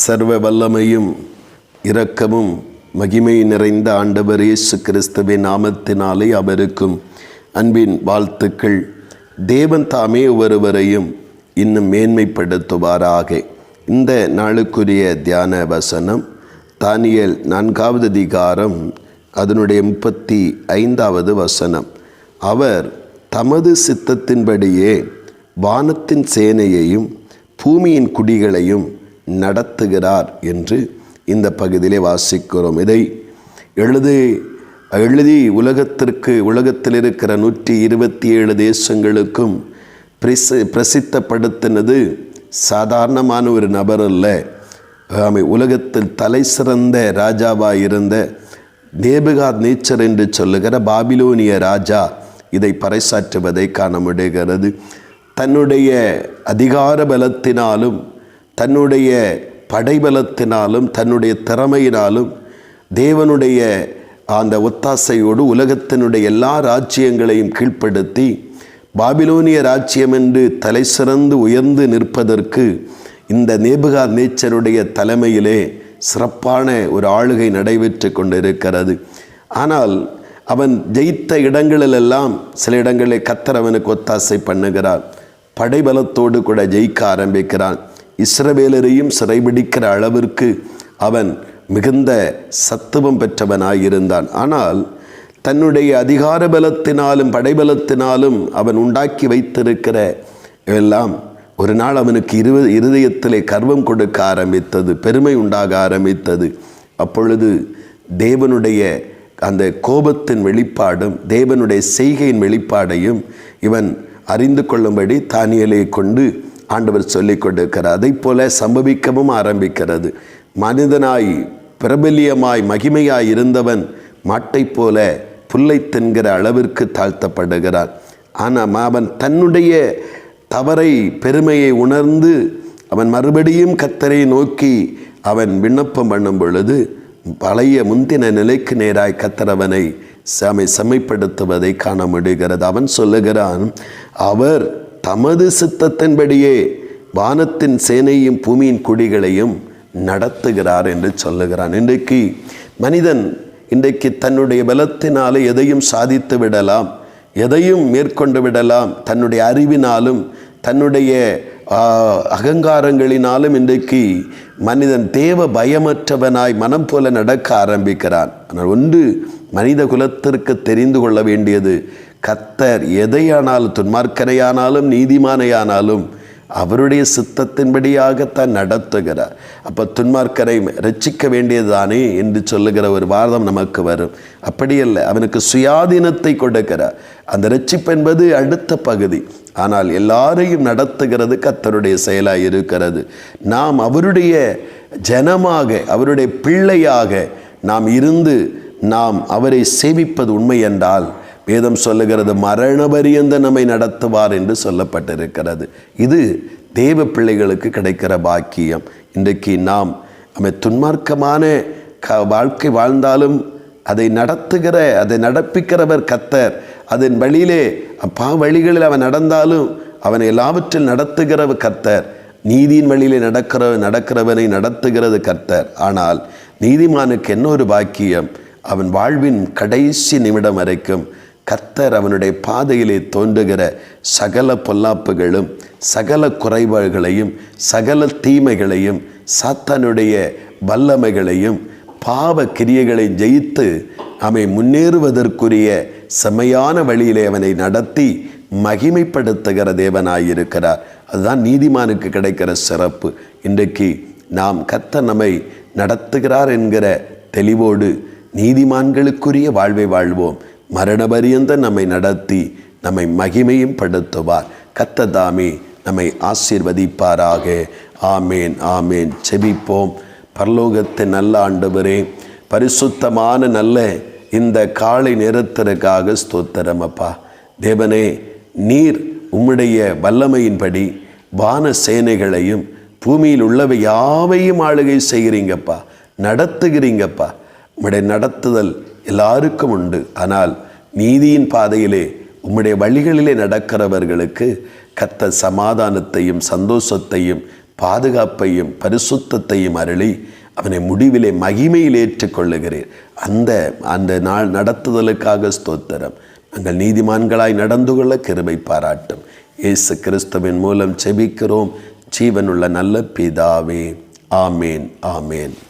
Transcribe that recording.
சர்வ வல்லமையும் இரக்கமும் மகிமை நிறைந்த ஆண்டவர் இயேசு கிறிஸ்துவின் நாமத்தினாலே அவருக்கும் அன்பின் வாழ்த்துக்கள். தேவன் தாமே ஒருவரையும் இன்னும் மேன்மைப்படுத்துவாராக. இந்த நாளுக்குரிய தியான வசனம் தானியேல் 4வது அதிகாரம் அதனுடைய 35வது வசனம். அவர் தமது சித்தத்தின்படியே வானத்தின் சேனையையும் பூமியின் குடிகளையும் நடத்துகிறார் என்று இந்த பகுதியிலே வாசிக்கிறோம். இதை எழுதி உலகத்தில் இருக்கிற 127 தேசங்களுக்கும் பிரசித்தப்படுத்தினது சாதாரணமான ஒரு நபர் அல்ல. உலகத்தில் தலை சிறந்த ராஜாவாக இருந்த நேபுகாத்நேச்சர் என்று சொல்லுகிற பாபிலோனிய ராஜா இதை பறைசாற்றுவதை காண முடிகிறது. தன்னுடைய அதிகார பலத்தினாலும் தன்னுடைய படைபலத்தினாலும் தன்னுடைய திறமையினாலும் தேவனுடைய அந்த ஒத்தாசையோடு உலகத்தினுடைய எல்லா ராஜ்யங்களையும் கீழ்ப்படுத்தி பாபிலோனிய ராஜ்யம் என்று தலை சிறந்து உயர்ந்து நிற்பதற்கு இந்த நேபுகாத்நேச்சருடைய தலைமையிலே சிறப்பான ஒரு ஆளுகை நடைபெற்று கொண்டிருக்கிறது. ஆனால் அவன் ஜெயித்த இடங்களிலெல்லாம் சில இடங்களில் கர்த்தர் அவனுக்கு ஒத்தாசை பண்ணுகிறார். படைபலத்தோடு கூட ஜெயிக்க ஆரம்பிக்கிறான். இஸ்ரவேலரையும் சிறைபிடிக்கிற அளவிற்கு அவன் மிகுந்த சத்துவம் பெற்றவனாயிருந்தான். ஆனால் தன்னுடைய அதிகார பலத்தினாலும் படைபலத்தினாலும் அவன் உண்டாக்கி வைத்திருக்கிற எல்லாம் ஒரு நாள் அவனுக்கு இருதயத்திலே கர்வம் கொடுக்க ஆரம்பித்தது, பெருமை உண்டாக ஆரம்பித்தது. அப்பொழுது தேவனுடைய அந்த கோபத்தின் வெளிப்பாடும் தேவனுடைய செய்கையின் வெளிப்பாடையும் இவன் அறிந்து கொள்ளும்படி தானியேலை கொண்டு ஆண்டவர் சொல்லிக் கொடுக்கிறார். அதை போல சம்பவிக்கவும் ஆரம்பிக்கிறது. மனிதனாய் பிரபல்யமாய் மகிமையாய் இருந்தவன் மாட்டை போல புல்லை தின்கிற அளவிற்கு தாழ்த்தப்படுகிறான். ஆனால் அவன் தன்னுடைய தவறை பெருமையை உணர்ந்து அவன் மறுபடியும் கர்த்தரை நோக்கி அவன் விண்ணப்பம் பண்ணும் பொழுது பழைய முந்தின நிலைக்கு நேராய் கர்த்தர் அவனை செம்மைப்படுத்துவதை காண முடிகிறது. அவன் சொல்லுகிறான், அவர் தமது சித்தத்தின்படியே வானத்தின் சேனையும் பூமியின் குடிகளையும் நடத்துகிறார் என்று சொல்லுகிறான். இன்றைக்கு மனிதன் தன்னுடைய பலத்தினாலே எதையும் சாதித்து விடலாம், எதையும் மேற்கொண்டு விடலாம். தன்னுடைய அறிவினாலும் தன்னுடைய அகங்காரங்களினாலும் இன்றைக்கு மனிதன் தேவ பயமற்றவனாய் மனம் போல நடக்க ஆரம்பிக்கிறான். ஆனால் ஒன்று மனித குலத்திற்கு தெரிந்து கொள்ள வேண்டியது, கர்த்தர் எதையானாலும் துன்மார்க்கனையானாலும் நீதிமானையானாலும் அவருடைய சித்தத்தின்படியாகத்தான் நடத்துகிறார். அப்போ துன்மார்க்கரை ரட்சிக்க வேண்டியதுதானே என்று சொல்லுகிற ஒரு வாதம் நமக்கு வரும். அப்படியல்ல, அவனுக்கு சுயாதீனத்தை கொடுக்கிறார். அந்த ரட்சிப்பு என்பது அடுத்த பகுதி. ஆனால் எல்லாரையும் நடத்துகிறது கர்த்தருடைய செயலாக இருக்கிறது. நாம் அவருடைய ஜனமாக அவருடைய பிள்ளையாக நாம் இருந்து நாம் அவரை சேவிப்பது உண்மை என்றால் வேதம் சொல்லுகிறது, மரண பரியந்த நம்மை நடத்துவார் என்று சொல்லப்பட்டிருக்கிறது. இது தேவ பிள்ளைகளுக்கு கிடைக்கிற பாக்கியம். இன்றைக்கு நாம் துன்மார்க்கமான வாழ்க்கை வாழ்ந்தாலும் அதை நடப்பிக்கிறவர் கர்த்தர். அதன் வழியிலே வழிகளில் அவன் நடந்தாலும் அவனை எல்லாவற்றில் நடத்துகிறவர் கர்த்தர். நீதியின் வழியிலே நடக்கிறவனை நடத்துகிறது கர்த்தர். ஆனால் நீதிமானுக்கு என்ன ஒரு பாக்கியம், அவன் வாழ்வின் கடைசி நிமிடம் வரைக்கும் கர்த்தர் அவனுடைய பாதையிலே தோன்றுகிற சகல பொல்லாப்புகளும் சகல குறைபாடுகளையும் சகல தீமைகளையும் சாத்தானுடைய வல்லமைகளையும் பாவ கிரியைகளை ஜெயித்து அவன் முன்னேறுவதற்குரிய செம்மையான வழியிலே அவனை நடத்தி மகிமைப்படுத்துகிற தேவனாயிருக்கிறார். அதுதான் நீதிமானுக்கு கிடைக்கிற சிறப்பு. இன்றைக்கு நாம் கர்த்தர் நம்மை நடத்துகிறார் என்கிற தெளிவோடு நீதிமான்களுக்குரிய வாழ்வை வாழ்வோம். மரண பரியந்த நம்மை நடத்தி நம்மை மகிமையும் படுத்துவார். கர்த்தர் தாமே நம்மை ஆசீர்வதிப்பாராக. ஆமேன், ஆமேன். செபிப்போம். பரலோகத்தின் நல்ல ஆண்டவரே, பரிசுத்தமான நல்ல இந்த காலை நேரத்திற்காக ஸ்தோத்திரம் அப்பா. தேவனே, நீர் உம்முடைய வல்லமையின்படி வான சேனைகளையும் பூமியில் உள்ளவை யாவையும் ஆளுகை செய்கிறீங்கப்பா, நடத்துகிறீங்கப்பா. உம்முடைய நடத்துதல் எல்லாருக்கும் உண்டு. ஆனால் நீதியின் பாதையிலே உம்முடைய வழிகளிலே நடக்கிறவர்களுக்கு கர்த்தர் சமாதானத்தையும் சந்தோஷத்தையும் பாதுகாப்பையும் பரிசுத்தத்தையும் அருளி அவனை முடிவிலே மகிமையில் ஏற்றுக்கொள்ளுகிறீர். அந்த நாள் நடத்துதலுக்காக ஸ்தோத்திரம். நாங்கள் நீதிமான்களாய் நடந்து கொள்ள கிருபை பாராட்டும். இயேசு கிறிஸ்துவின் மூலம் செபிக்கிறோம் ஜீவனுள்ள நல்ல பிதாவே. ஆமேன், ஆமேன்.